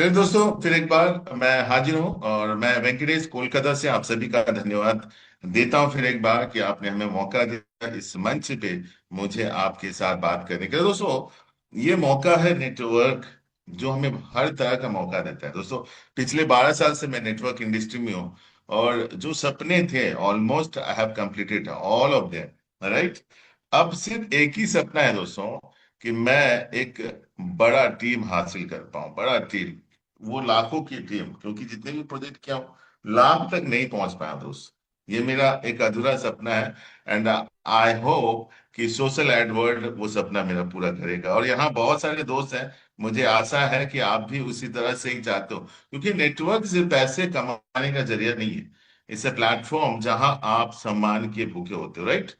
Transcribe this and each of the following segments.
चलिए दोस्तों, फिर एक बार मैं हाजिर हूँ और मैं वेंकटेश कोलकाता से आप सभी का धन्यवाद देता हूँ फिर एक बार कि आपने हमें मौका दिया इस मंच पे मुझे आपके साथ बात करने के लिए। दोस्तों, ये मौका है नेटवर्क जो हमें हर तरह का मौका देता है। दोस्तों, पिछले 12 साल से मैं नेटवर्क इंडस्ट्री में हूँ और जो सपने थे almost I have completed all of them, right. अब सिर्फ एक ही सपना है दोस्तों कि मैं एक बड़ा टीम हासिल कर पाऊं, बड़ा टीम, वो लाखों की टीम, क्योंकि जितने भी प्रोजेक्ट किया हूं लाख तक नहीं पहुंच पाया दोस्त। ये मेरा एक अधूरा सपना है एंड आई होप कि सोशल एड वर्ल्ड वो सपना मेरा पूरा करेगा। और यहाँ बहुत सारे दोस्त हैं, मुझे आशा है कि आप भी उसी तरह से ही चाहते हो, क्योंकि नेटवर्क सिर्फ पैसे कमाने का जरिया नहीं है। इट्स ए प्लेटफॉर्म जहां आप सम्मान के भूखे होते हो, राइट।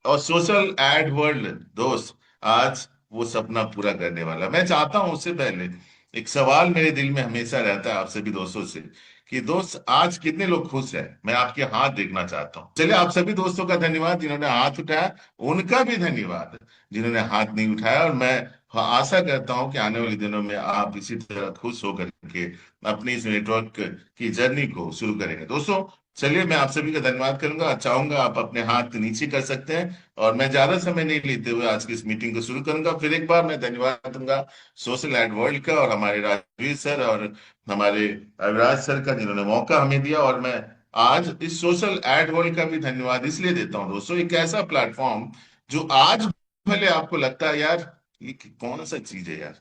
और सोशल एड वर्ल्ड दोस्त आज वो सपना पूरा करने वाला। मैं चाहता हूं, उससे पहले एक सवाल मेरे दिल में हमेशा रहता है आप सभी दोस्तों से कि दोस्त आज कितने लोग खुश हैं। मैं आपके हाथ देखना चाहता हूं। चलिए, आप सभी दोस्तों का धन्यवाद जिन्होंने हाथ उठाया, उनका भी धन्यवाद जिन्होंने हाथ नहीं उठाया। और मैं आशा करता हूं कि आने वाले दिनों में आप इसी तरह खुश होकर के अपनी इस नेटवर्क की जर्नी को शुरू करेंगे। दोस्तों, चलिए, मैं आप सभी का धन्यवाद करूंगा, चाहूंगा आप अपने हाथ नीचे कर सकते हैं और मैं ज्यादा समय नहीं लेते हुए आज की इस मीटिंग को शुरू करूंगा। फिर एक बार मैं धन्यवाद दूंगा सोशल एड वर्ल्ड का और हमारे राजवीर सर और हमारे अविराज सर का, जिन्होंने मौका हमें दिया। और मैं आज इस सोशल एड वर्ल्ड का भी धन्यवाद इसलिए देता हूं दोस्तों, एक ऐसा प्लेटफॉर्म जो आज भले आपको लगता है यार ये कौन सा चीज है यार,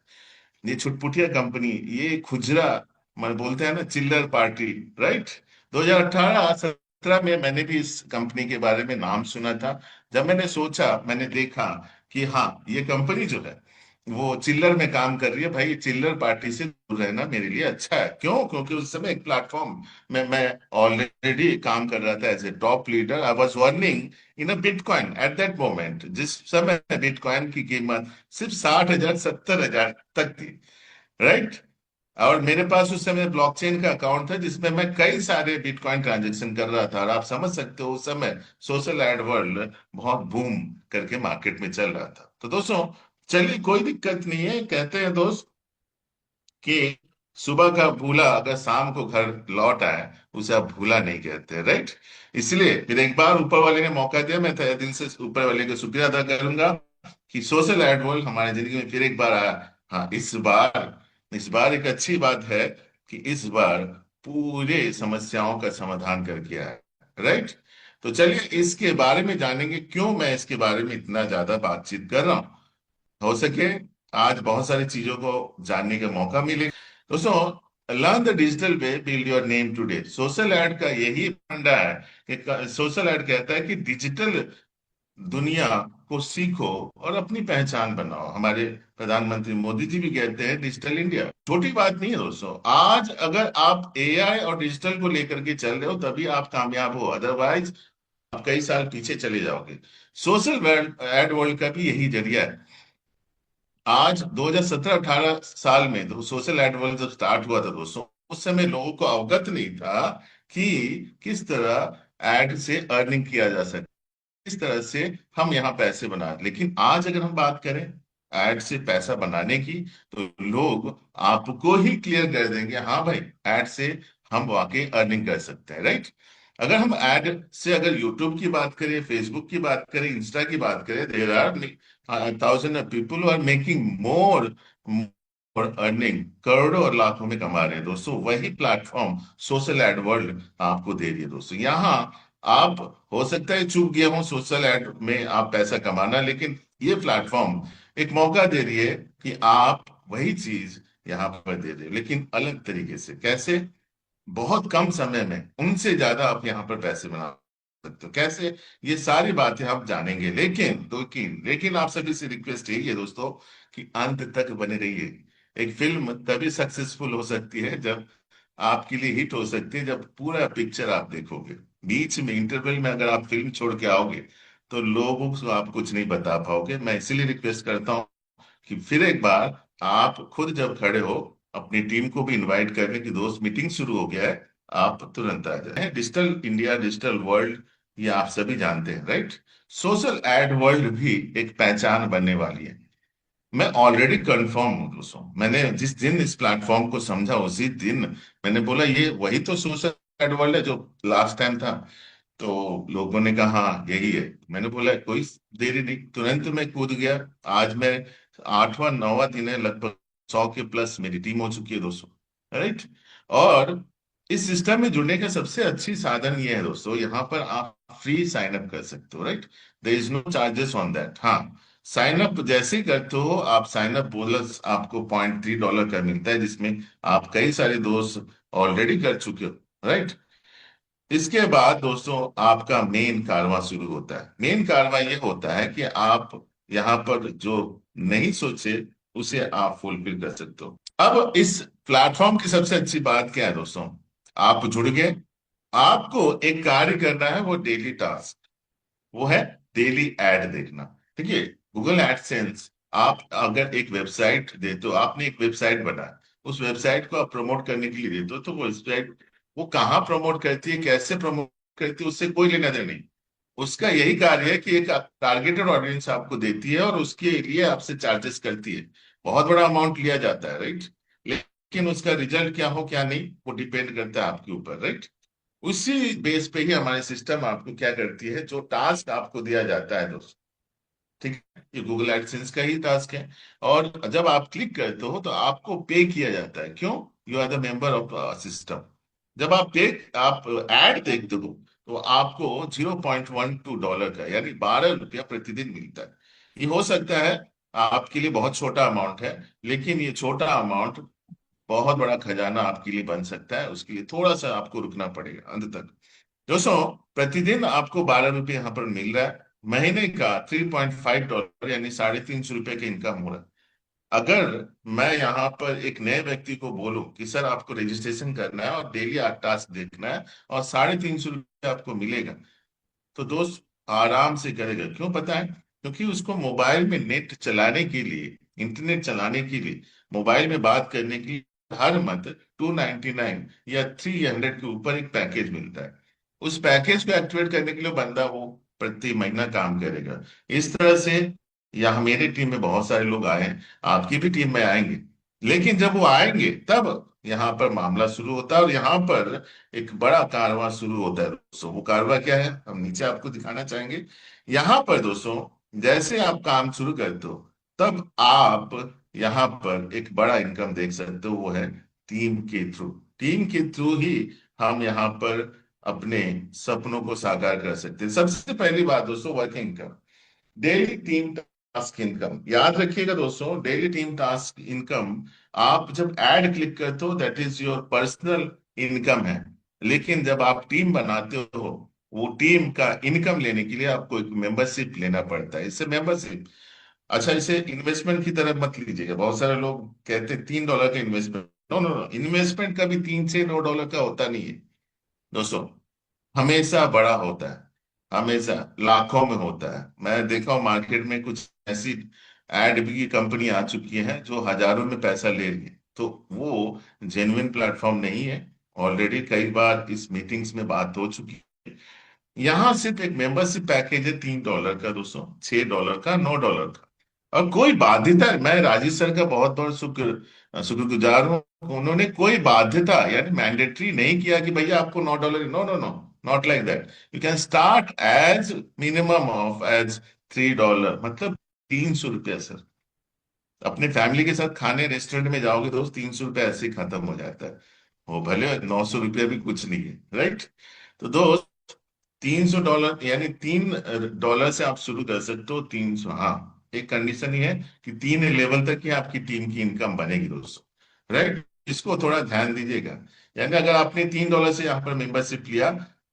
ये छुटपुटिया कंपनी, ये खुजरा, मैं बोलते हैं ना चिल्लर पार्टी, राइट। 2018-17 में मैंने भी इस कंपनी के बारे में नाम सुना था। जब मैंने सोचा, मैंने देखा कि हाँ, ये कंपनी जो है वो चिल्लर में काम कर रही है, भाई चिल्लर पार्टी से दूर रहना मेरे लिए अच्छा है। क्यों? क्योंकि उस समय एक प्लेटफॉर्म में मैं ऑलरेडी काम कर रहा था as a top leader. I was earning in a bitcoin at that moment. जिस समय बिटकॉइन की कीमत सिर्फ 60,000 70,000 तक थी, राइट। और मेरे पास उस समय ब्लॉकचेन का अकाउंट था जिसमें मैं कई सारे बिटकॉइन ट्रांजेक्शन कर रहा था। और आप समझ सकते हो उस समय सोशल एड वर्ल्ड बहुत बूम करके मार्केट में चल रहा था। तो दोस्तों, चलिए, कोई दिक्कत नहीं है। कहते हैं दोस्त कि सुबह का भूला अगर शाम को घर लौट आए उसे आप भूला नहीं कहते, राइट। इसलिए फिर एक बार ऊपर वाले ने मौका दिया, मैं तहे दिल से ऊपर वाले का शुक्रिया अदा करूंगा कि सोशल एड वर्ल्ड हमारी जिंदगी में फिर एक बार आया। हाँ, इस बार एक अच्छी बात है कि इस बार पूरे समस्याओं का समाधान करके आया, राइट। तो चलिए, इसके बारे में जानेंगे क्यों मैं इसके बारे में इतना ज्यादा बातचीत कर रहा हूं। हो सके आज बहुत सारी चीजों को जानने का मौका मिले। दोस्तों, learn the digital way, build your name today. Social add का यही फंडा है कि सोशल एड कहता है कि डिजिटल दुनिया को सीखो और अपनी पहचान बनाओ। हमारे प्रधानमंत्री मोदी जी भी कहते हैं डिजिटल इंडिया छोटी बात नहीं है दोस्तों। आज अगर आप एआई और डिजिटल को लेकर के चल रहे हो तभी आप कामयाब हो, अदरवाइज आप कई साल पीछे चले जाओगे। सोशल एड वर्ल्ड का भी यही जरिया है। आज 2017-18 साल में जो सोशल एड वर्ल्ड जब स्टार्ट हुआ था दोस्तों, उस समय लोगों को अवगत नहीं था कि किस तरह एड से अर्निंग किया जा सकता है, किस तरह से हम यहाँ पैसे बना। लेकिन आज अगर हम बात करें एड से पैसा बनाने की, तो लोग आपको ही क्लियर कर देंगे, हाँ भाई एड से हम वाकई अर्निंग कर सकते हैं, राइट। अगर हम एड से अगर यूट्यूब की बात करें, फेसबुक की बात करें, इंस्टा की बात करें, there are thousand of people are making more और अर्निंग करोड़ों और लाखों में कमा रहे हैं दोस्तों। वही प्लेटफॉर्म सोशल एड वर्ल्ड आपको दे रही है दोस्तों। यहाँ आप हो सकता है चूक गए हो सोशल एड में आप पैसा कमाना, लेकिन ये प्लेटफॉर्म एक मौका दे रही है कि आप वही चीज यहाँ पर दे रहे हो, लेकिन अलग तरीके से। कैसे? बहुत कम समय में उनसे ज्यादा आप यहाँ पर पैसे बना सकते हो। कैसे? ये सारी बातें आप जानेंगे। लेकिन आप सभी से रिक्वेस्ट यही है दोस्तों कि अंत तक बने रहिए। एक फिल्म तभी सक्सेसफुल हो सकती है, जब आपके लिए हिट हो सकती है, जब पूरा पिक्चर आप देखोगे। बीच में इंटरवल में अगर आप फिल्म छोड़ के आओगे तो लोगों को आप कुछ नहीं बता पाओगे। मैं इसीलिए रिक्वेस्ट करता हूँ कि फिर एक बार आप खुद जब खड़े हो अपनी टीम को भी इनवाइट करने की, दोस्त मीटिंग शुरू हो गया है, आप तुरंत आ जाए। डिजिटल इंडिया, डिजिटल वर्ल्ड, ये आप सभी जानते हैं, राइट। सोशल एड वर्ल्ड भी एक पहचान बनने वाली है। मैं ऑलरेडी कंफर्म हूँ दोस्तों। मैंने जिस दिन इस प्लेटफॉर्म को समझा उसी दिन मैंने बोला ये वही तो सुसाइड वर्ल्ड है जो लास्ट टाइम था। तो लोगों ने कहा हाँ यही है। मैंने बोला कोई देरी नहीं, तुरंत मैं कूद गया। आज मैं 8वां 9वां दिन है, लगभग 100 के प्लस मेरी टीम हो चुकी है दोस्तों। राइट। और इस सिस्टम में जुड़ने का सबसे अच्छी साधन ये है दोस्तों, यहाँ पर आप फ्री साइन अप कर सकते हो। Right. There is no charges on that. हाँ, साइन अप जैसे ही करते हो आप, साइन अप बोनस आपको $0.3 का मिलता है, जिसमें आप कई सारे दोस्त ऑलरेडी कर चुके हो। राइट। इसके बाद दोस्तों आपका मेन कारवां शुरू होता है। मेन कारवां ये होता है कि आप यहाँ पर जो नहीं सोचे उसे आप फुलफिल कर सकते हो। अब इस प्लेटफॉर्म की सबसे अच्छी बात क्या है दोस्तों, आप जुड़ गए, आपको एक कार्य करना है, वो डेली टास्क, वो है डेली एड देखना। ठीक है। गूगल एडसेंस, आप अगर एक वेबसाइट देते हो, आपने एक वेबसाइट बनाया, उस वेबसाइट को आप प्रमोट करने के लिए देते हो, तो वो वेबसाइट वो कहाँ प्रमोट करती है, कैसे प्रमोट करती है, उससे कोई लेना देना नहीं। उसका यही कार्य है कि एक टारगेटेड ऑडियंस आपको देती है और उसके लिए आपसे चार्जेस करती है। बहुत बड़ा अमाउंट लिया जाता है। राइट। लेकिन उसका रिजल्ट क्या हो क्या नहीं वो डिपेंड करता है आपके ऊपर। राइट। उसी बेस पे ही हमारे सिस्टम आपको क्या करती है, जो टास्क आपको दिया जाता है दोस्तों, ठीक है, ये गूगल एडसेंस का ही टास्क है। और जब आप क्लिक करते हो तो आपको पे किया जाता है। क्यों? You are the member of system. जब आप एड देखते हो तो आपको $0.12 का, यानी $12 प्रतिदिन मिलता है। ये हो सकता है आपके लिए बहुत छोटा अमाउंट है, लेकिन ये छोटा अमाउंट बहुत बड़ा खजाना आपके लिए बन सकता है। उसके लिए थोड़ा सा आपको रुकना पड़ेगा अंत तक। दोस्तों, प्रतिदिन आपको $12 यहाँ पर मिल रहा है। महीने का $3.5 यानी ₹350 का इनकम हो रहा है। अगर मैं यहाँ पर एक नए व्यक्ति को बोलूं कि सर आपको रजिस्ट्रेशन करना है और डेली 8 टास्क देखना है और ₹350 आपको मिलेगा, तो दोस्त आराम से करेगा। क्यों पता है? क्योंकि उसको मोबाइल में नेट चलाने के लिए, इंटरनेट चलाने के लिए, मोबाइल में बात करने के लिए हर मंथ 299 या 300 के ऊपर एक पैकेज मिलता है। उस पैकेज को एक्टिवेट करने के लिए बंदा वो प्रति महीना काम करेगा। इस तरह से यहाँ मेरी टीम में बहुत सारे लोग आए हैं, आपकी भी टीम में आएंगे। लेकिन जब वो आएंगे तब यहाँ पर मामला शुरू होता है और यहाँ पर एक बड़ा कारवां शुरू होता है दोस्तों। वो कारवां क्या है हम नीचे आपको दिखाना चाहेंगे। यहाँ पर दोस्तों जैसे आप काम शुरू करते हो, तब आप यहाँ पर एक बड़ा इनकम देख सकते हो, वो है टीम के थ्रू। टीम के थ्रू ही हम यहाँ पर अपने सपनों को साकार कर सकते हैं। सबसे पहली बात दोस्तों, working income, daily team task income. याद रखिएगा दोस्तों, डेली टीम टास्क इनकम आप जब ऐड क्लिक करते हो that is your personal income है। लेकिन जब आप टीम बनाते हो, वो टीम का इनकम लेने के लिए आपको एक मेंबरशिप लेना पड़ता है। इससे मेंबरशिप, अच्छा इसे इन्वेस्टमेंट की तरह मत लीजिएगा। बहुत सारे लोग कहते हैं $3 का investment. No no no, investment कभी 3 से 9 डॉलर का होता नहीं है दोस्तों। हमेशा बड़ा होता है, हमेशा लाखों में होता है। मैं देखा हूं मार्केट में कुछ ऐसी एड भी की कंपनी आ चुकी है जो हजारों में पैसा ले रही है, तो वो जेन्युइन प्लेटफॉर्म नहीं है। ऑलरेडी कई बार इस मीटिंग्स में बात हो चुकी है। यहाँ सिर्फ एक मेंबरशिप पैकेज है $3 का दोस्तों, $6 का, $9 का। और कोई बाध्यता, मैं राजीव सर का बहुत बहुत शुक्रगुजार हूँ। उन्होंने कोई बाध्यता यानी मैंडेटरी नहीं किया कि भैया आपको $9। No no no, not like that. You can start as minimum of as $3, मतलब ₹300 सर। अपने फैमिली के साथ खाने रेस्टोरेंट में जाओगे दोस्त, ₹300 ऐसे ही खत्म हो जाता है। वो भले ₹900 भी कुछ नहीं है। राइट। तो दोस्त, $300 यानी $3 से आप शुरू कर सकते हो। 300, हाँ, एक कंडीशन ही है कि 3 लेवल तक ही आपकी टीम की इनकम बनेगी दोस्तों। राइट। इसको थोड़ा ध्यान दीजिएगा। यानी अगर आपने $3 से यहाँ पर मेंबरशिप लिया,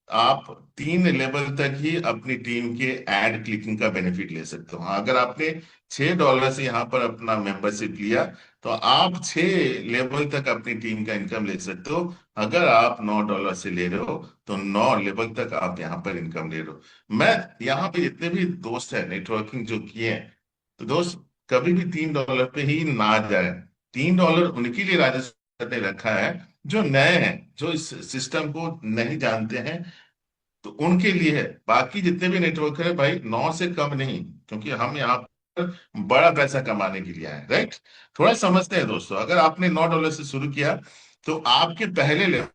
आप 3 लेवल तक ही अपनी टीम के एड क्लिकिंग का बेनिफिट ले सकते हो। हाँ, अगर आपने $6 से यहाँ पर अपना मेंबरशिप लिया, तो आप 6 लेवल तक अपनी टीम का इनकम ले सकते हो। अगर आप $9 से ले रहे हो, तो 9 लेवल तक आप यहाँ पर इनकम ले रहे हो। मैं यहाँ पे जितने भी दोस्त हैं नेटवर्किंग जो किए हैं, तो दोस्त कभी भी $3 पे ही ना जाए। $3 उनके लिए राजस्थान ने रखा है जो नए हैं, जो इस सिस्टम को नहीं जानते हैं, तो उनके लिए है। बाकी जितने भी नेटवर्कर है भाई, 9 से कम नहीं, क्योंकि हम यहाँ बड़ा पैसा कमाने के लिए आए, राइट। थोड़ा समझते हैं दोस्तों, अगर आपने $9 से शुरू किया तो आपके पहले लेवल,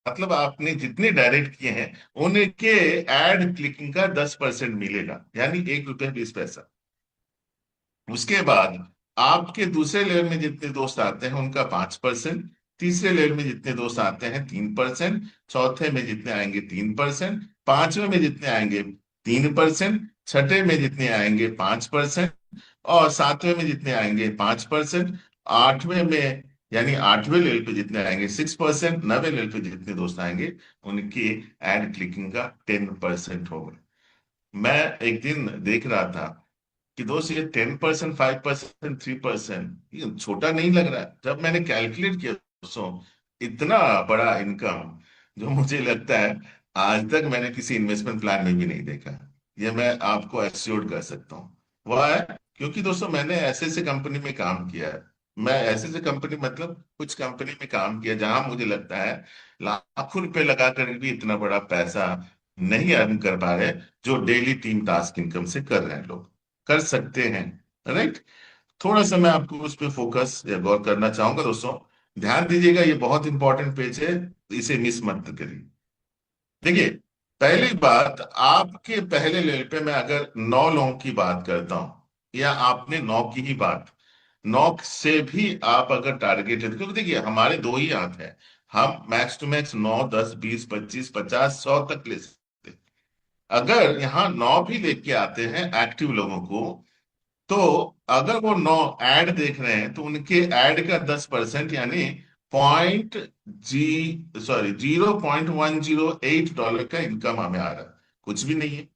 मतलब आपने जितने डायरेक्ट किए हैं उनके एड क्लिकिंग का 10% मिलेगा, यानी ₹1.20। उसके बाद आपके दूसरे लेवल में जितने दोस्त आते हैं उनका 5%, तीसरे लेवल में जितने दोस्त आते हैं 3%, चौथे में जितने आएंगे 3%, पांचवें में जितने आएंगे 3%, छठे में जितने आएंगे 5%, और सातवें में जितने आएंगे 5%, आठवें में यानी आठवें लेवल पे जितने आएंगे 6%, नवे लेवल पे जितने दोस्त आएंगे उनकी एड क्लिकिंग का 10% होगा। मैं एक दिन देख रहा था कि दोस्त ये 10%, 5%, 3% ये छोटा नहीं लग रहा है। जब मैंने कैलकुलेट किया दोस्तों, इतना बड़ा इनकम जो मुझे लगता है आज तक मैंने किसी इन्वेस्टमेंट प्लान में भी नहीं देखा, ये मैं आपको एश्योर कर सकता हूँ। वह है क्योंकि दोस्तों मैंने ऐसे ऐसे कंपनी में काम किया है। मैं ऐसे ऐसे कंपनी मतलब कुछ कंपनी में काम किया जहां मुझे लगता है लाखों रुपए लगा कर भी इतना बड़ा पैसा नहीं अर्न कर पा रहे जो डेली 3 टास्क इनकम से कर रहे हैं लोग, कर सकते हैं, राइट। थोड़ा सा मैं आपको उस पर फोकस या गौर करना चाहूंगा दोस्तों। ध्यान दीजिएगा, ये बहुत इंपॉर्टेंट पेज है, इसे मिस मत करिए। देखिए, पहली बात, आपके पहले लेवल पे मैं अगर 9 लोगों की बात करता हूं या आपने 9 की ही बात, 9 से भी आप अगर टारगेट है, क्योंकि देखिए हमारे दो ही हाथ है, हम मैक्स टू मैक्स 9, 10, 20, 25, 50, 100 तक ले सकते हैं। अगर यहाँ 9 भी लेके आते हैं एक्टिव लोगों को, तो अगर वो 9 ऐड देख रहे हैं तो उनके ऐड का 10% यानी पॉइंट जी सॉरी $0.108 का इनकम हमें आ रहा है। कुछ भी नहीं है।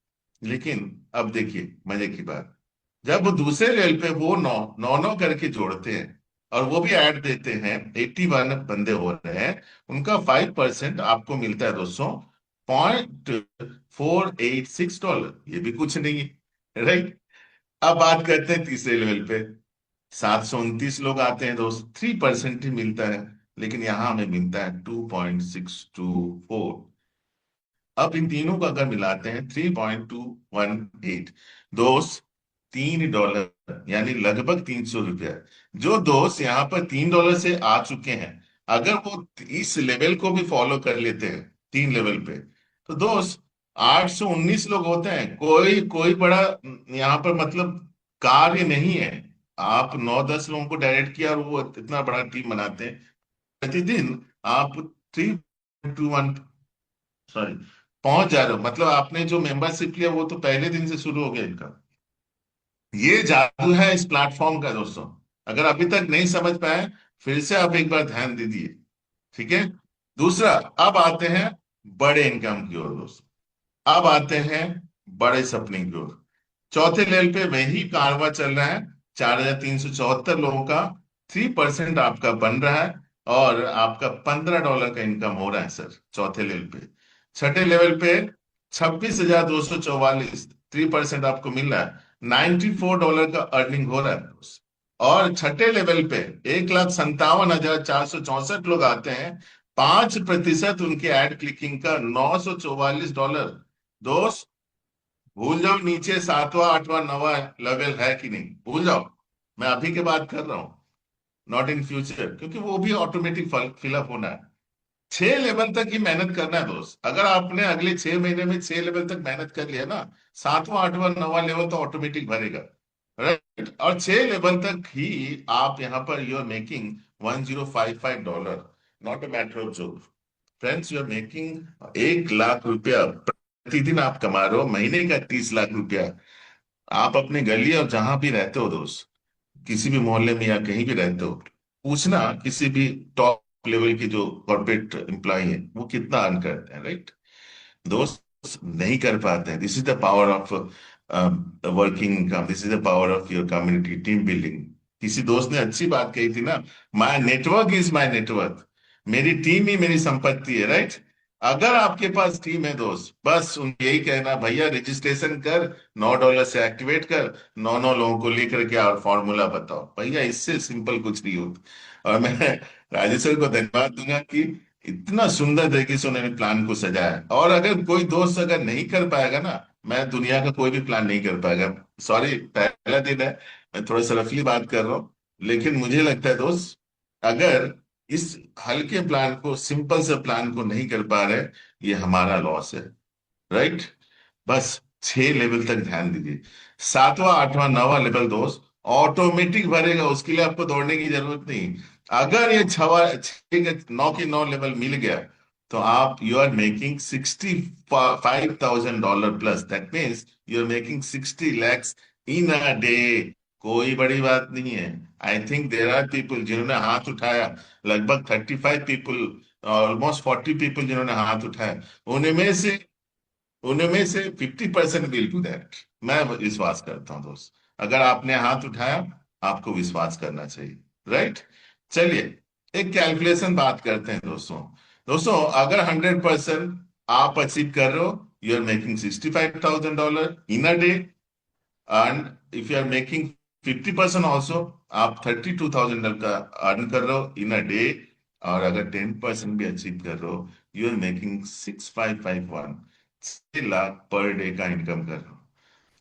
लेकिन अब देखिए मजे की बात, जब वो दूसरे लेवल पे वो नौ नौ नौ करके जोड़ते हैं और वो भी ऐड देते हैं, 81 बंदे हो रहे हैं, उनका 5% आपको मिलता है दोस्तों, $0.486। ये भी कुछ नहीं है, राइट। अब बात करते हैं तीसरे लेवल पे, 729 लोग आते हैं दोस्त, 3% ही मिलता है, लेकिन यहां हमें मिलता है 2.624। अब इन तीनों को अगर मिलाते हैं 3.218 दोस्त, $3 यानी लगभग ₹300। जो दोस्त यहाँ पर $3 से आ चुके हैं, अगर वो इस लेवल को भी फॉलो कर लेते हैं 3 लेवल पे, तो दोस्त 819 लोग होते हैं। कोई कोई बड़ा यहाँ पर मतलब कार्य नहीं है। आप 9-10 लोगों को डायरेक्ट किया और वो इतना बड़ा टीम बनाते हैं। प्रतिदिन आप 3.21 सॉरी पहुंच जा रहे हो, मतलब आपने जो मेंबरशिप लिया वो तो पहले दिन से शुरू हो गया इनका। ये जादू है इस प्लेटफॉर्म का दोस्तों। अगर अभी तक नहीं समझ पाए, फिर से आप एक बार ध्यान दीजिए, ठीक है। दूसरा, अब आते हैं बड़े इनकम की ओर दोस्तों, अब आते हैं बड़े सपने की ओर। चौथे लेवल पे वही कारवा चल रहा है, 4,374 लोगों का, 3% आपका बन रहा है, और आपका $15 का इनकम हो रहा है सर चौथे लेवल पे। छठे लेवल पे 26,244, 3% आपको मिल रहा है, $94 का अर्निंग हो रहा है। और छठे लेवल पे 1,57,464 लोग आते हैं, 5% उनके एड क्लिकिंग का $944। दोस्त भूल जाओ नीचे सातवां आठवां नवा लेवल है कि नहीं, भूल जाओ। मैं अभी के बात कर रहा हूं, नॉट इन फ्यूचर, क्योंकि वो भी ऑटोमेटिक फिलअप होना है। 6 लेवल तक ही मेहनत करना है दोस्त। अगर आपने अगले 6 महीने में 6 लेवल तक मेहनत कर लिया ना, सातवां आठवां नवा लेवल तो ऑटोमेटिक भरेगा, राइट। और 6 लेवल तक ही आप यहाँ पर you are making $1055, not a matter of joke. Friends, you are making 1 lakh रुपया प्रतिदिन आप कमा रहे हो, महीने का 30 लाख रुपया। आप अपने गली और जहां भी रहते हो दोस्त, किसी भी मोहल्ले में या कहीं भी रहते हो, पूछना किसी भी टॉप लेवल के जो कॉर्पोरेट एम्प्लॉय है वो कितना अर्न करते हैं, राइट। दोस्त नहीं कर पाते हैं। This is the power of working income, this is the power of your community team building. किसी दोस्त ने अच्छी बात कही थी ना, my network is my network, मेरी टीम ही मेरी संपत्ति है, राइट। अगर आपके पास टीम है दोस्त, बस उनको यही कहना, भैया रजिस्ट्रेशन कर, $9 से एक्टिवेट कर, 9 9 लोगों को लेकर के और फॉर्मूला बताओ, भैया इससे सिंपल कुछ नहीं होता। और मैं राजेश्वर को धन्यवाद दूंगा कि इतना सुंदर तरीके से उन्होंने प्लान को सजाया है। और अगर कोई दोस्त अगर नहीं कर पाएगा ना, मैं दुनिया का कोई भी प्लान नहीं कर पाएगा। सॉरी, पहला दिन है, मैं थोड़ा सा रफली बात कर रहा हूँ, लेकिन मुझे लगता है दोस्त, अगर इस हल्के प्लान को, सिंपल से प्लान को नहीं कर पा रहे, ये हमारा लॉस है। राइट। बस 6 लेवल तक ध्यान दीजिए। सातवां आठवां नौवां लेवल दोस्त ऑटोमेटिक भरेगा, उसके लिए आपको दौड़ने की जरूरत नहीं। अगर ये छवा 6 के 9 के 9 लेवल मिल गया, तो आप you are making $65,000 plus. That means you are making 60 lakhs in a day. कोई बड़ी बात नहीं है। I think there are people जिन्होंने हाथ उठाया, लगभग 35 पीपल, ऑलमोस्ट 40 पीपल जिन्होंने हाथ उठाया, उनमें से उनमें से 50% विल डू दैट। मैं विश्वास करता हूं दोस्त। अगर आपने हाथ उठाया, आपको विश्वास करना चाहिए। राइट। चलिए, एक कैलकुलेशन बात करते हैं दोस्तों। दोस्तों, अगर 100% आप अचीव कर रहे हो, you are making $65,000 in a day. And if you are making 50% also, आप $32,000 का अर्न कर रहे हो इन अ डे। और अगर 10% भी अचीव कर रहे हो, you are making 6551, 6 lakh per day का इनकम कर रहा हूं।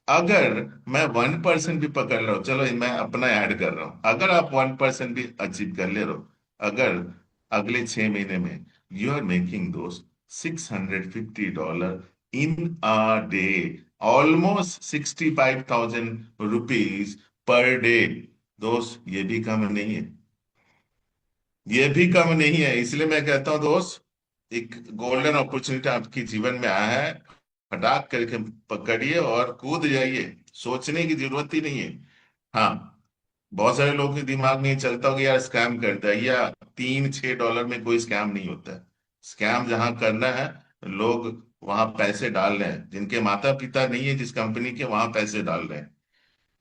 अगर मैं 1% भी पकड़ रहा हूं, चलो मैं अपना ऐड कर रहा हूं, अगर आप 1% भी अचीव कर ले रहे हो, अगर अगले 6 महीने में यू आर मेकिंग दोस्त $650 इन a day, almost ₹65,000 per day. दोस्त, ये भी कम नहीं है, ये भी कम नहीं है। इसलिए मैं कहता हूं दोस्त, एक गोल्डन अपॉर्चुनिटी आपके जीवन में आया है, फटाक करके पकड़िए और कूद जाइए। सोचने की जरूरत ही नहीं है। हाँ, बहुत सारे लोगों के दिमाग में ये चलता होगा, यार स्कैम करता है, या $3-6 में कोई स्कैम नहीं होता है। स्कैम जहां करना है, लोग वहां पैसे डाल रहे हैं, जिनके माता पिता नहीं है जिस कंपनी के, वहां पैसे डाल रहे हैं।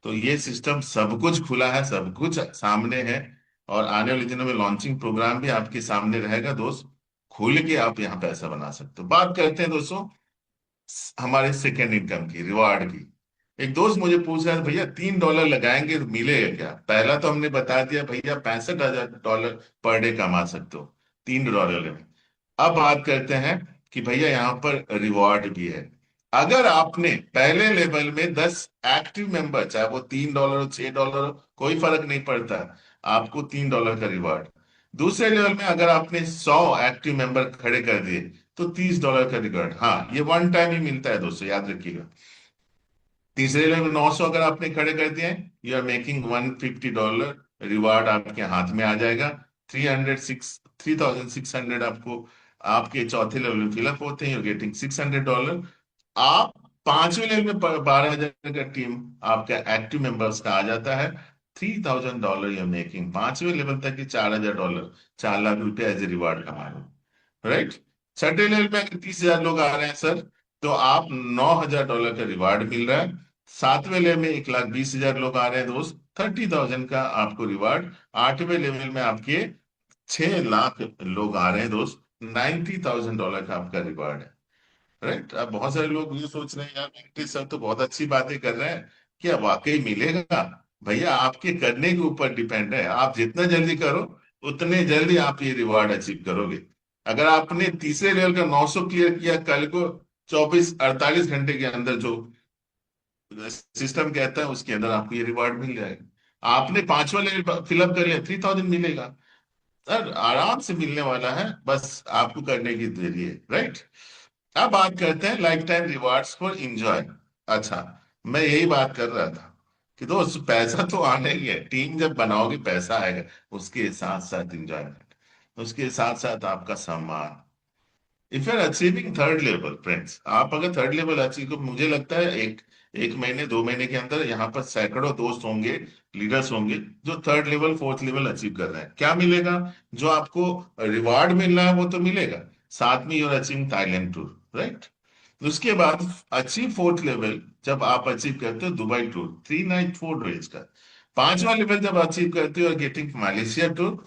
तो ये सिस्टम सब कुछ खुला है, सब कुछ सामने है। और आने वाले दिनों में लॉन्चिंग प्रोग्राम भी आपके सामने रहेगा दोस्त। खुल के आप यहाँ पैसा बना सकते हो। बात करते हैं दोस्तों हमारे सेकेंड इनकम की, रिवार्ड की। एक दोस्त मुझे पूछ रहा है, भैया $3 लगाएंगे तो मिलेगा क्या? पहला तो हमने बता दिया भैया, $65,000 पर डे कमा सकते हो $3 में। अब बात करते हैं कि भैया यहाँ पर रिवॉर्ड भी है। अगर आपने पहले लेवल में 10 एक्टिव मेंबर, चाहे वो $3 हो, $6 हो, कोई फर्क नहीं पड़ता, आपको $3 का रिवॉर्ड। दूसरे लेवल में अगर आपने 100 एक्टिव मेंबर खड़े कर दिए, तो $30 का रिवॉर्ड। हाँ, ये वन टाइम ही मिलता है दोस्तों, याद रखिएगा। तीसरे लेवल 900 अगर आपने खड़े कर दिए, यू आर मेकिंग $150, रिवार्ड आपके हाथ में आ जाएगा। 3600 आपको आपके चौथे लेवल में फिलअप होते हैं, यू गेटिंग $600। आप पांचवें लेवल में 12,000 का टीम आपका एक्टिव मेंबर्स का आ जाता है, $3,000 यू मेकिंग। पांचवें लेवल तक के $4,000, 4 लाख रुपए एज ए रिवार्ड कमा रहे हो। राइट। छठे लेवल पे अगर 30,000 लोग आ रहे हैं सर, तो आप $9,000 का रिवार्ड मिल रहा है। सातवें लेवल में 1,20,000 लोग आ रहे हैं दोस्त, 30,000 का आपको रिवार्ड। आठवें लेवल में आपके 6 लाख लोग आ रहे हैं दोस्त, $90,000 का आपका रिवार्ड है। राइट। अब बहुत सारे लोग ये सोच रहे हैं, यार वेंकटेश सर तो बहुत अच्छी बातें कर रहे हैं, क्या वाकई मिलेगा? भैया, आपके करने के ऊपर डिपेंड है। आप जितना जल्दी करो, उतने जल्दी आप ये रिवार्ड अचीव करोगे। अगर आपने तीसरे लेवल का 900 क्लियर किया कल को, 24-48 घंटे के अंदर, जो सिस्टम कहता है उसके अंदर आपको ये रिवार्ड मिल जाएगा। आपने पांचवा लेवल फिलअप कर लिया, 3,000 मिलेगा। सर आराम से मिलने वाला है, बस आपको करने की देरी है। राइट। अब बात करते हैं life time rewards for enjoy. अच्छा, मैं यही बात कर रहा था कि दोस्त, पैसा तो आना ही है, टीम जब बनाओगे पैसा आएगा, उसके साथ साथ एंजॉयमेंट, उसके साथ साथ आपका सम्मान। If you are achieving third level friends, आप अगर थर्ड लेवल अचीव, तो मुझे लगता है एक एक महीने 2 महीने के अंदर यहाँ पर सैकड़ों दोस्त होंगे, लीडर्स होंगे, जो third level fourth level achieve कर रहे हैं। क्या मिलेगा? जो आपको रिवार्ड मिल रहा है वो तो मिलेगा, साथ में you're achieving Thailand tour. Right. उसके बाद अचीव फोर्थ लेवल जब आप अचीव करते हो, दुबई टूर 3 नाइट 4 डेज का। पांचवा लेवल जब अचीव करते हो, getting Malaysia tour.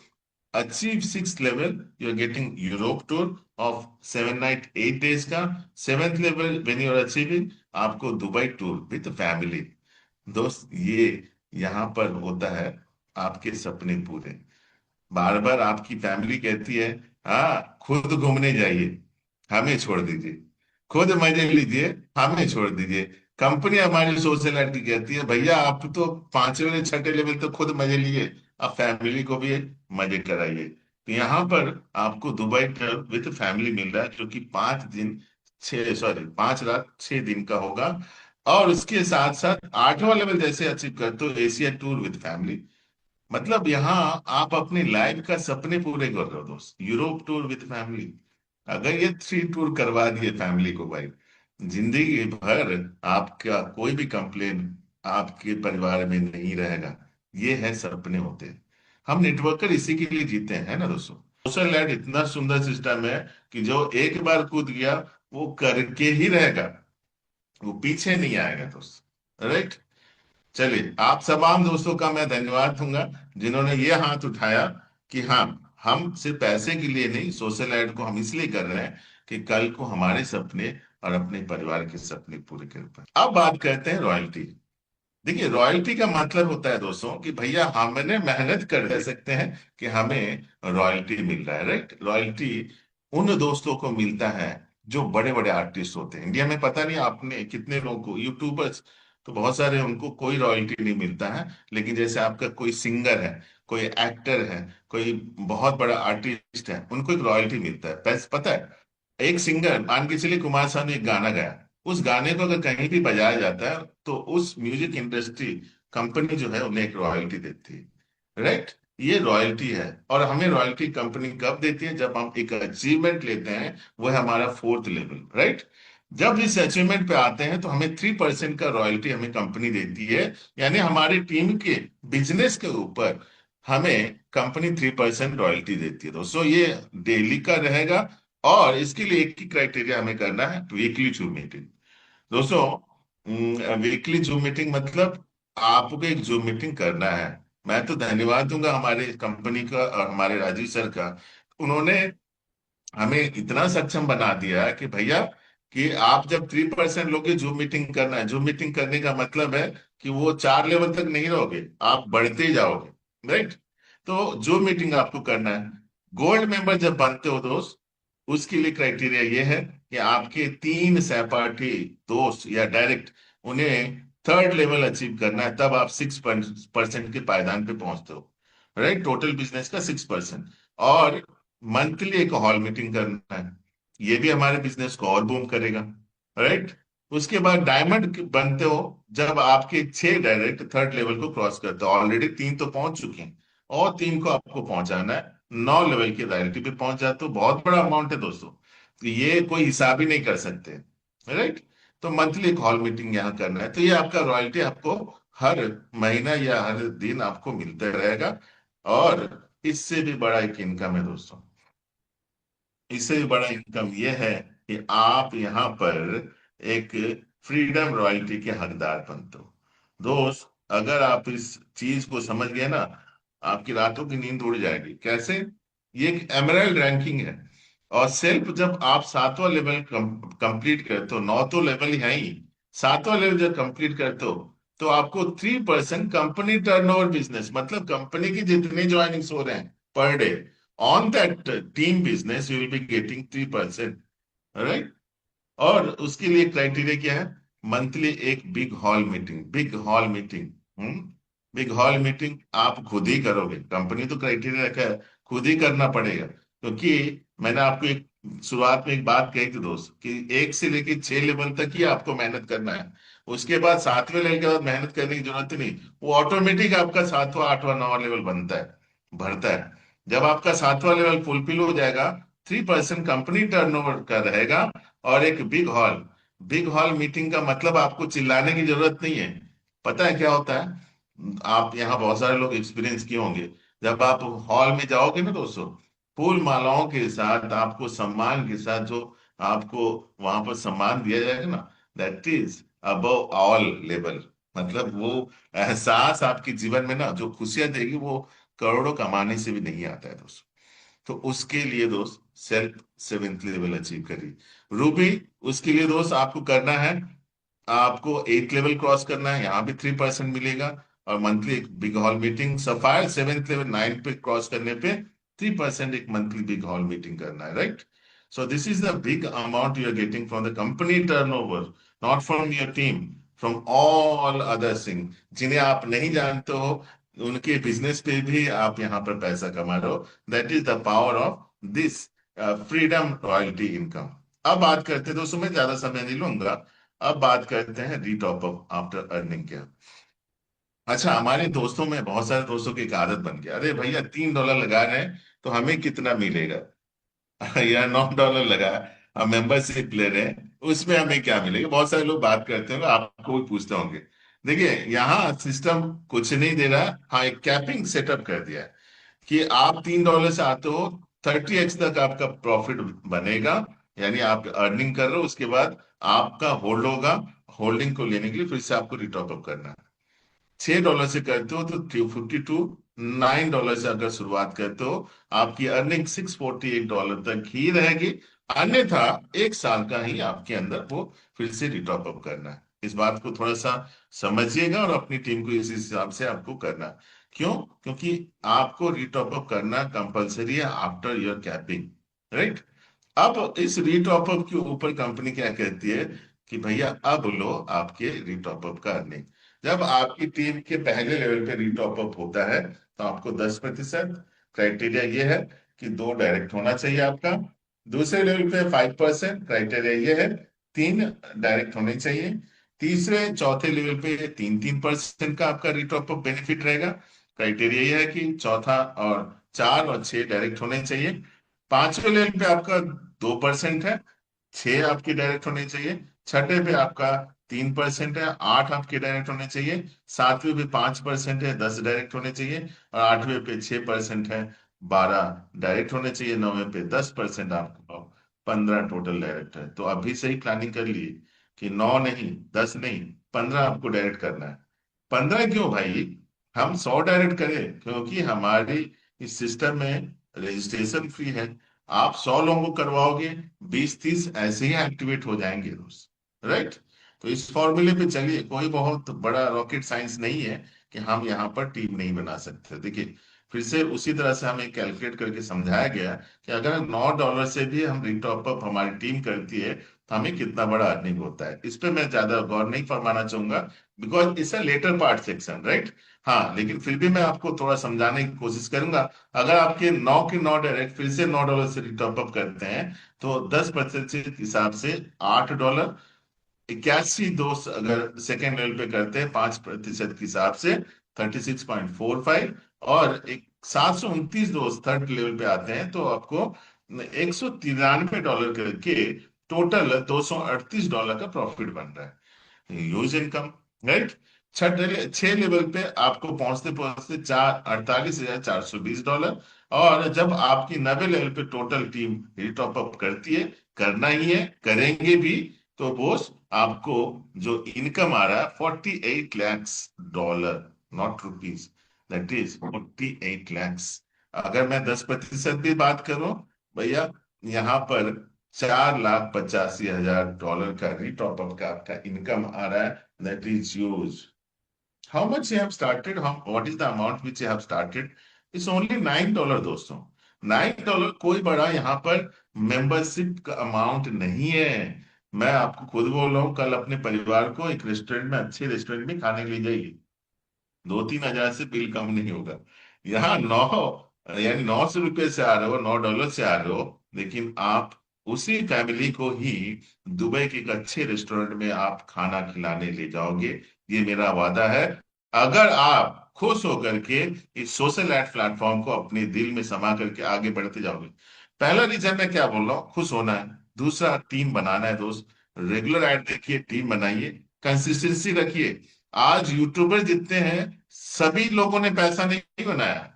Achieve six level, you are getting Europe tour of 7 night 8 days का। Seventh level when you are achieving, आपको दुबई टूर विद फैमिली। दोस्त, ये यहाँ पर होता है आपके सपने पूरे। बार बार आपकी फैमिली कहती है, हाँ खुद घूमने जाइए, हमें छोड़ दीजिए। खुद मजे लीजिए, हमें छोड़ दीजिए। कंपनी हमारी सोशल एड की कहती है भैया आप तो 5वें 6ठे लेवल तो खुद मजे लिए, अब फैमिली को भी मजे कराइए। तो यहाँ पर आपको दुबई ट्रिप विद फैमिली मिल रहा है, जो कि 5 दिन 5 रात 6 दिन का होगा। और उसके साथ साथ 8वां लेवल जैसे अचीव करते हो, एशिया टूर विद फैमिली। मतलब यहाँ आप अपनी लाइफ का सपने पूरे कर रहे हो दोस्त, यूरोप टूर विद फैमिली। अगर ये 3 टूर करवा दिए फैमिली को भाई, जिंदगी भर आपका कोई भी कंप्लेन आपके परिवार में नहीं रहेगा। ये है सपने होते हैं। हम नेटवर्कर इसी के लिए जीते हैं ना दोस्तों। सोशल नेट इतना सुंदर सिस्टम है कि जो एक बार कूद गया वो करके ही रहेगा, वो पीछे नहीं आएगा दोस्त। राइट। चलिए, आप तमाम दोस्तों का मैं धन्यवाद दूंगा जिन्होंने ये हाथ उठाया कि हाँ, हम सिर्फ पैसे के लिए नहीं, सोशल एड को हम इसलिए कर रहे हैं कि कल को हमारे सपने और अपने परिवार के सपने पूरे कर पाए। अब बात करते हैं रॉयल्टी। देखिए, रॉयल्टी का मतलब होता है दोस्तों कि भैया हमने मेहनत कर दे सकते हैं कि हमें रॉयल्टी मिल रहा है। राइट। रॉयल्टी उन दोस्तों को मिलता है जो बड़े बड़े आर्टिस्ट होते हैं इंडिया में। पता नहीं आपने कितने लोगों को, यूट्यूबर्स तो बहुत सारे, उनको कोई रॉयल्टी नहीं मिलता है। लेकिन जैसे आपका कोई सिंगर है, कोई एक्टर है, कोई बहुत बड़ा आर्टिस्ट है, उनको एक रॉयल्टी मिलता है। पता है, एक सिंगर मान के चलिए कुमार सानू ने एक गाना गाया, उस गाने को अगर कहीं भी बजाया जाता है तो उस म्यूजिक इंडस्ट्री कंपनी जो है उन्हें एक रॉयल्टी देती है। राइट। ये रॉयल्टी है। और हमें रॉयल्टी कंपनी कब देती है? जब हम एक अचीवमेंट लेते हैं, वो है हमारा 4th लेवल। राइट। जब इस अचीवमेंट पे आते हैं तो हमें 3% का रॉयल्टी हमें कंपनी देती है। यानी हमारी टीम के बिजनेस के ऊपर हमें कंपनी 3% रॉयल्टी देती है दोस्तों। ये डेली का रहेगा। और इसके लिए एक ही क्राइटेरिया हमें करना है, वीकली जूम मीटिंग। दोस्तों, वीकली जूम मीटिंग मतलब आपको एक जूम मीटिंग करना है। मैं तो धन्यवाद दूंगा हमारे कंपनी का और हमारे राजीव सर का। उन्होंने हमें इतना सक्षम बना दिया है कि भैया, कि आप जब 3% लोगे जूम मीटिंग करना है, जूम मीटिंग करने का मतलब है कि वो 4 लेवल तक नहीं रहोगे, आप बढ़ते ही जाओगे। राइट। तो जूम मीटिंग आपको करना है। गोल्ड मेंबर जब बनते हो दोस्त, उसके लिए क्राइटेरिया ये है कि आपके 3 सहपाठी दोस्त या डायरेक्ट, उन्हें 3rd लेवल अचीव करना है, तब आप 6% के पायदान पे पहुंचते हो। राइट। टोटल बिजनेस का 6%। और मंथली एक हॉल मीटिंग करना है, ये भी हमारे बिजनेस को और बूम करेगा। राइट। उसके बाद डायमंड बनते हो जब आपके 6 डायरेक्ट 3rd लेवल को क्रॉस करते हो। ऑलरेडी 3 तो पहुंच चुके हैं, और 3 को आपको पहुंचाना है। 9 लेवल की रॉयल्टी पे पहुंच जाते हो। बहुत बड़ा अमाउंट है दोस्तों, तो ये कोई हिसाब ही नहीं कर सकते। राइट। तो मंथली एक हॉल मीटिंग यहाँ करना है, तो ये आपका रॉयल्टी आपको हर महीना या हर दिन आपको मिलता रहेगा। और इससे भी बड़ा एक इनकम है दोस्तों। इससे भी बड़ा इनकम यह है कि आप यहाँ पर एक फ्रीडम रॉयल्टी के हकदार बनते हो। दोस्त, अगर आप इस चीज को समझ गए ना, आपकी रातों की नींद उड़ जाएगी। कैसे? ये एक एमराल्ड रैंकिंग है। और सेल्फ जब आप 7वां लेवल कंप्लीट करते हो, 9 तो लेवल है ही, 7वां लेवल जब कंप्लीट करते हो, तो आपको 3% कंपनी टर्नओवर बिजनेस, मतलब कंपनी की जितने ज्वाइनिंग्स हो रहे हैं per day, on that team business you will be getting 3%। Right. और उसके लिए क्राइटेरिया क्या है? मंथली एक big hall meeting, big hall meeting. Big hall meeting आप खुद ही करोगे, कंपनी तो क्राइटेरिया रखा है, खुद ही करना पड़ेगा। क्योंकि मैंने आपको एक शुरुआत में एक बात कही थी दोस्त, कि 1 से लेकर 6 लेवल तक ही आपको मेहनत करना है। उसके बाद 7वें लेवल के बाद मेहनत करने की जरूरत ही नहीं, वो ऑटोमेटिक आपका 7वां 8वां 9वां लेवल बनता है, भरता है। जब आपका 7वां लेवल फुलफिल हो जाएगा, 3% कंपनी टर्नओवर का रहेगा। और एक बिग हॉल मीटिंग का मतलब आपको चिल्लाने की जरूरत नहीं है। पता है क्या होता है? आप यहाँ बहुत सारे लोग एक्सपीरियंस किए होंगे। जब आप हॉल में जाओगे ना दोस्तों, फूल मालाओं के साथ, आपको सम्मान के साथ जो आपको वहां पर सम्मान दिया जाएगा ना, that is above all level. मतलब वो एहसास आपके जीवन में ना जो खुशियां देगी, वो करोड़ों कमाने से भी नहीं आता है दोस्तों। तो उसके लिए दोस्त सेल्फ 7th लेवल अचीव करिए। रूबी, उसके लिए दोस्त आपको करना है, आपको 8th लेवल क्रॉस करना है, यहाँ भी 3% मिलेगा। और मंथली एक big hall meeting. Sapphire 7th level 9 पे क्रॉस करने पे 3% एक मंथली बिग हॉल मीटिंग करना है। Right. So this is the big amount you are getting from the company turnover, not from your team, from all other things जिन्हें आप नहीं जानते हो, उनके बिजनेस पे भी आप यहाँ पर पैसा कमा रहे हो. That is the power of this freedom royalty income. अब बात करते हैं दोस्तों, मैं ज्यादा समय नहीं लूंगा. अब बात करते हैं रीटॉप अप आफ्टर अर्निंग क्या. अच्छा, हमारे दोस्तों में बहुत सारे दोस्तों की एक आदत बन गया, अरे भैया $3 लगा रहे हैं तो हमें कितना मिलेगा. या $9 लगा, हम मेंबरशिप ले रहे हैं, उसमें हमें क्या मिलेगा. बहुत सारे लोग बात करते होंगे, आपको भी पूछते होंगे. देखिए, यहाँ सिस्टम कुछ नहीं दे रहा. हाँ, एक कैपिंग सेटअप कर दिया है कि आप $3 से आते हो, 30x तक आपका प्रॉफिट बनेगा. यानी आप अर्निंग कर रहे हो, उसके बाद आपका होल्ड होगा. होल्डिंग को लेने के लिए फिर से आपको रिटॉप अप करना है. $6 से करते हो तो 352. $9 से अगर शुरुआत करते हो, आपकी अर्निंग $648 तक ही रहेगी. अन्यथा 1 साल का ही आपके अंदर वो फिर से रिटॉप अप करना है. इस बात को थोड़ा सा समझिएगा और अपनी टीम को इस हिसाब से आपको करना है. क्यों? क्योंकि आपको रिटॉप अप करना कंपलसरी है आफ्टर योर कैपिंग. राइट. अब इस रीटॉप अप के ऊपर कंपनी क्या कहती है कि भैया अब लो आपके रीटॉप अप का अर्निंग. जब आपकी टीम के पहले लेवल पे रीटॉप अप होता है तो आपको 10%. क्राइटेरिया ये है कि 2 डायरेक्ट होना चाहिए आपका. दूसरे लेवल पे 5%. क्राइटेरिया ये है 3 डायरेक्ट होने चाहिए. तीसरे चौथे लेवल पे 3-3% का आपका रीटॉप अप बेनिफिट रहेगा. क्राइटेरिया ये है कि चौथा और 4 और 6 डायरेक्ट होने चाहिए. पांचवें लेवल पे आपका 2% है. 6 आपके डायरेक्ट होने चाहिए. छठे पे आपका 3% है. 8 आपके डायरेक्ट होने चाहिए. सातवें पे 5% है. 10 डायरेक्ट होने चाहिए. और आठवें पे 6% है. 12 डायरेक्ट होने चाहिए. नौवें पे 10% आपको, 15 टोटल डायरेक्ट है. तो अभी से ही प्लानिंग कर लिए कि 9 नहीं, 10 नहीं, 15 आपको डायरेक्ट करना है. 15 क्यों भाई? हम 100 डायरेक्ट करें क्योंकि हमारी इस सिस्टम में रजिस्ट्रेशन फ्री है. आप 100 लोगों को करवाओगे, 20-30 ऐसे ही एक्टिवेट हो जाएंगे दोस्त. राइट. तो इस फॉर्मूले पे चलिए, कोई बहुत बड़ा रॉकेट साइंस नहीं है कि हम यहाँ पर टीम नहीं बना सकते. देखिए, फिर से उसी तरह से हमें कैलकुलेट करके समझाया गया कि अगर $9 से भी हम रिटॉप अप हमारी टीम करती है तो हमें कितना बड़ा अर्निंग होता है. इस पे मैं ज्यादा गौर नहीं फरमाना चाहूंगा because it's a later part section. Right. हाँ, लेकिन फिर भी मैं आपको थोड़ा समझाने की कोशिश करूंगा. अगर आपके 9 के 9 डायरेक्ट फिर से $9 से टॉप अप करते हैं तो 10% के हिसाब से $8. 81 दोस्त अगर सेकेंड लेवल पे करते हैं 5% के हिसाब से 36.45. और एक $729 दोस्त थर्ड लेवल पे आते हैं तो आपको $193 करके टोटल $238 का प्रॉफिट बन रहा है. Huge income. राइट. 6 लेवल पे आपको पहुंचते पहुंचते 48,420 डॉलर. और जब आपकी 90 लेवल पे टोटल टीम टॉप अप करती है, करना ही है, करेंगे भी, तो बोस आपको जो इनकम आ रहा है 48 lakh dollar, not rupees. That is 48 lakh. अगर मैं 10% भी बात करूं भैया, यहाँ पर $4,85,000 का रीटॉप अप का आपका इनकम आ रहा है. That is huge. How much you have started, what is the amount which you have started? It's only $9 दोस्तों. $9 कोई बड़ा यहाँ पर मेंबरशिप का अमाउंट नहीं है. मैं आपको खुद बोल रहा हूँ, कल अपने परिवार को एक रेस्टोरेंट में, अच्छे रेस्टोरेंट में खाने के लिए जाइए, 2-3 हजार से बिल कम नहीं होगा. यहाँ 900 रुपये से आ रहे हो, $9 से आ रहे हो, लेकिन आप उसी फैमिली को ही दुबई के एक अच्छे रेस्टोरेंट में आप खाना खिलाने ले जाओगे. ये मेरा वादा है. अगर आप खुश होकर के इस सोशल एड प्लेटफॉर्म को अपने दिल में समा करके आगे बढ़ते जाओगे. पहला रीजन मैं क्या बोल रहा हूँ, खुश होना है. दूसरा, टीम बनाना है दोस्त. रेगुलर एड देखिए, टीम बनाइए, कंसिस्टेंसी रखिए. आज यूट्यूबर जितने हैं, सभी लोगों ने पैसा नहीं बनाया.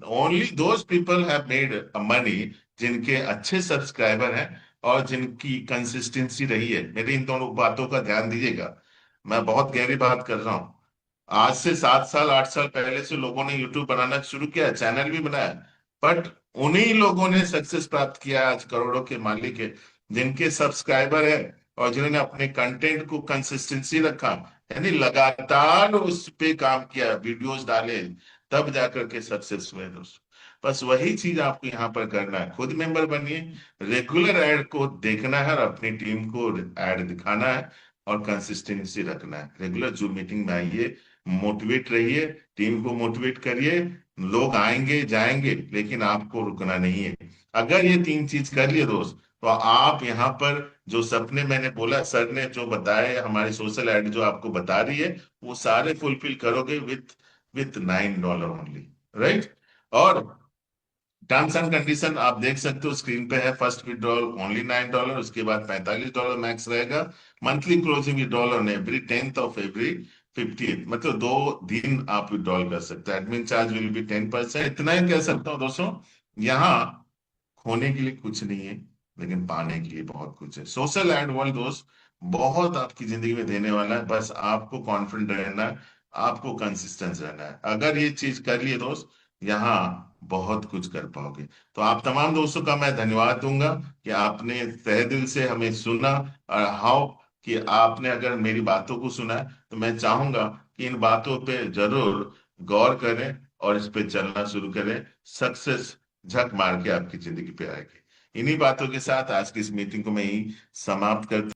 Only those people have made money जिनके अच्छे सब्सक्राइबर हैं और जिनकी कंसिस्टेंसी रही है. मेरी इन दोनों बातों का ध्यान दीजिएगा. मैं बहुत गहरी बात कर रहा हूँ. आज से 7 साल 8 साल पहले से लोगों ने यूट्यूब बनाना शुरू किया, चैनल भी बनाया, बट उन्हीं लोगों ने सक्सेस प्राप्त किया, आज करोड़ों के मालिक है, जिनके सब्सक्राइबर है और जिन्होंने अपने कंटेंट को कंसिस्टेंसी रखा, यानी लगातार उस पे काम किया, वीडियोस डाले, तब जाकर के सक्सेस हुए दोस्तों. बस वही चीज आपको यहाँ पर करना है, खुद मेंबर बनिए, रेगुलर ऐड को देखना है और अपनी टीम को ऐड दिखाना है, और कंसिस्टेंसी रखना है। रेगुलर जूम मीटिंग में आइए, मोटिवेट रहिए, टीम को मोटिवेट करिए। लोग आएंगे जाएंगे, लेकिन आपको रुकना नहीं है। अगर ये तीन चीज कर लिए दोस्त, तो आप यहाँ पर जो सपने मैंने बोला, सर ने जो बताए, हमारी सोशल एड जो आपको बता रही है, वो सारे फुलफिल करोगे विथ $9 ओनली, राइट। और टर्म्स एंड कंडीशन आप देख सकते हो, स्क्रीन पे है। फर्स्ट विड्रॉल ओनली $9, उसके बाद $45 मैक्स रहेगा। Monthly closing withdrawal on every 10th of every 50th, मतलब 2 दिन आप विड्रॉल कर सकते हैं। Admin charge will be 10%। इतना ही कह सकता हूँ दोस्तों, यहाँ खोने के लिए कुछ नहीं है, लेकिन पाने के लिए बहुत कुछ है। सोशल एड वर्ल्ड दोस्त बहुत आपकी जिंदगी में देने वाला है, बस आपको कॉन्फिडेंट रहना है, आपको कंसिस्टेंस रहना है। अगर ये चीज कर लिए दोस्त, यहाँ बहुत कुछ कर पाओगे। तो आप तमाम दोस्तों का मैं धन्यवाद दूंगा कि आपने तहे दिल से हमें सुना, और हाउ कि आपने अगर मेरी बातों को सुना है, तो मैं चाहूंगा कि इन बातों पे जरूर गौर करें और इस पे चलना शुरू करें। सक्सेस झक मार के आपकी जिंदगी पे आएगी। इन्हीं बातों के साथ आज की इस मीटिंग को मैं ही समाप्त करता हूं।